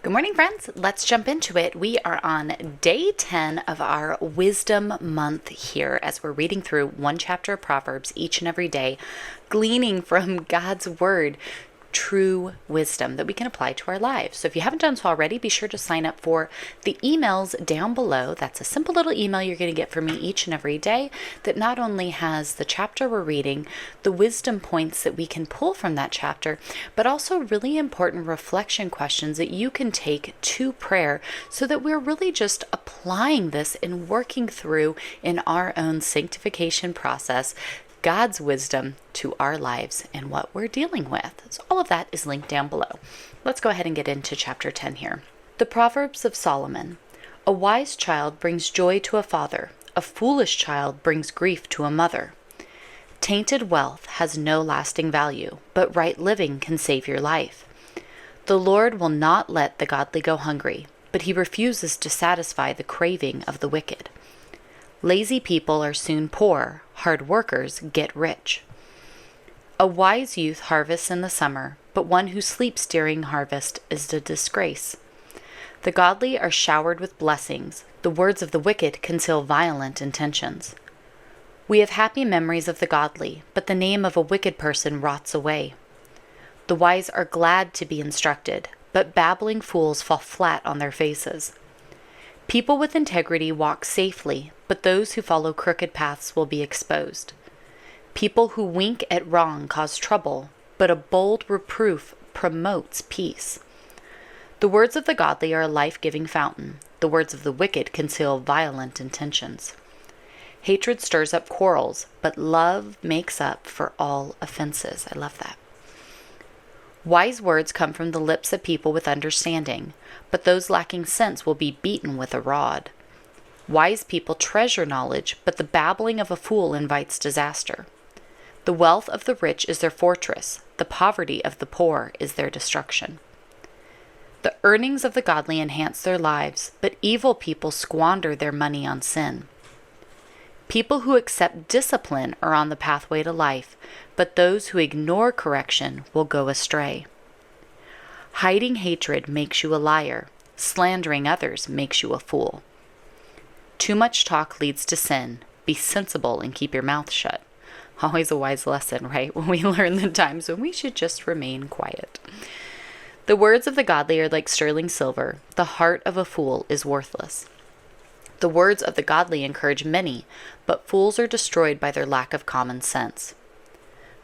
Good morning, friends. Let's jump into it. We are on day 10 of our Wisdom Month here as we're reading through one chapter of Proverbs each and every day, gleaning from God's Word true wisdom that we can apply to our lives. So if you haven't done so already, be sure to sign up for the emails down below. That's a simple little email you're going to get from me each and every day that not only has the chapter we're reading, the wisdom points that we can pull from that chapter, but also really important reflection questions that you can take to prayer so that we're really just applying this and working through in our own sanctification process God's wisdom to our lives and what we're dealing with. So all of that is linked down below. Let's go ahead and get into chapter 10 here. The Proverbs of Solomon. A wise child brings joy to a father. A foolish child brings grief to a mother. Tainted wealth has no lasting value, but right living can save your life. The Lord will not let the godly go hungry, but he refuses to satisfy the craving of the wicked. Lazy people are soon poor, hard workers get rich. A wise youth harvests in the summer, but one who sleeps during harvest is a disgrace. The godly are showered with blessings, the words of the wicked conceal violent intentions. We have happy memories of the godly, but the name of a wicked person rots away. The wise are glad to be instructed, but babbling fools fall flat on their faces. People with integrity walk safely, but those who follow crooked paths will be exposed. People who wink at wrong cause trouble, but a bold reproof promotes peace. The words of the godly are a life-giving fountain. The words of the wicked conceal violent intentions. Hatred stirs up quarrels, but love makes up for all offenses. I love that. Wise words come from the lips of people with understanding, but those lacking sense will be beaten with a rod. Wise people treasure knowledge, but the babbling of a fool invites disaster. The wealth of the rich is their fortress, the poverty of the poor is their destruction. The earnings of the godly enhance their lives, but evil people squander their money on sin. People who accept discipline are on the pathway to life, but those who ignore correction will go astray. Hiding hatred makes you a liar. Slandering others makes you a fool. Too much talk leads to sin. Be sensible and keep your mouth shut. Always a wise lesson, right? When we learn the times when we should just remain quiet. The words of the godly are like sterling silver. The heart of a fool is worthless. The words of the godly encourage many, but fools are destroyed by their lack of common sense.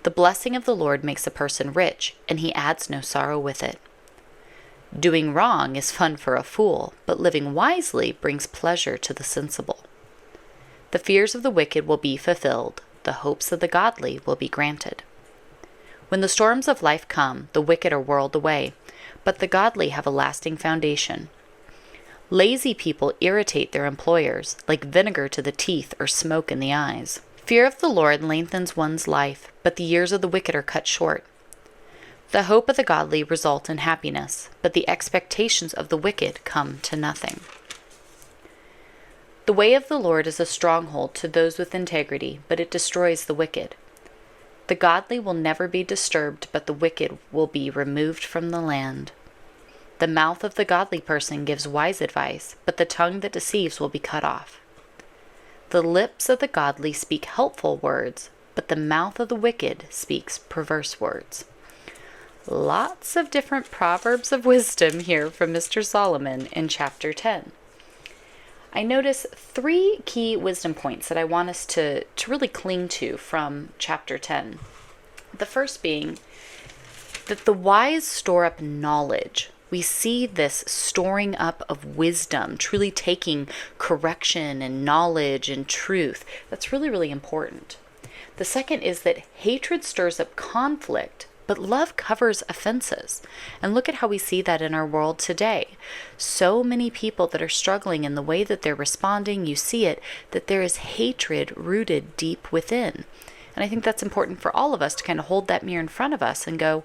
The blessing of the Lord makes a person rich, and he adds no sorrow with it. Doing wrong is fun for a fool, but living wisely brings pleasure to the sensible. The fears of the wicked will be fulfilled. The hopes of the godly will be granted. When the storms of life come, the wicked are whirled away, but the godly have a lasting foundation. Lazy people irritate their employers, like vinegar to the teeth or smoke in the eyes. Fear of the Lord lengthens one's life, but the years of the wicked are cut short. The hope of the godly result in happiness, but the expectations of the wicked come to nothing. The way of the Lord is a stronghold to those with integrity, but it destroys the wicked. The godly will never be disturbed, but the wicked will be removed from the land. The mouth of the godly person gives wise advice, but the tongue that deceives will be cut off. The lips of the godly speak helpful words, but the mouth of the wicked speaks perverse words. Lots of different proverbs of wisdom here from Mr. Solomon in chapter 10. I notice 3 key wisdom points that I want us to really cling to from chapter 10. The first being that the wise store up knowledge. We see this storing up of wisdom, truly taking correction and knowledge and truth. That's really, really important. The second is that hatred stirs up conflict, but love covers offenses. And look at how we see that in our world today. So many people that are struggling in the way that they're responding, you see it, that there is hatred rooted deep within. And I think that's important for all of us to kind of hold that mirror in front of us and go,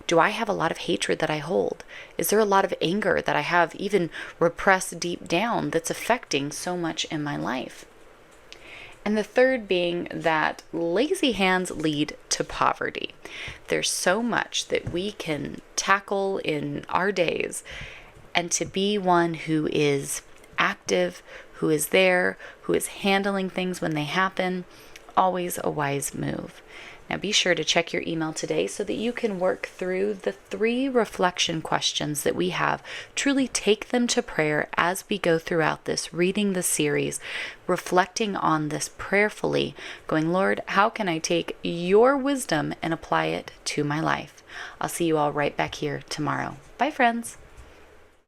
do I have a lot of hatred that I hold? Is there a lot of anger that I have even repressed deep down that's affecting so much in my life? And the third being that lazy hands lead to poverty. There's so much that we can tackle in our days, and to be one who is active, who is there, who is handling things when they happen. Always a wise move. Now be sure to check your email today so that you can work through the 3 reflection questions that we have. Truly take them to prayer as we go throughout this, reading the series, reflecting on this prayerfully, going, Lord, how can I take your wisdom and apply it to my life? I'll see you all right back here tomorrow. Bye, friends.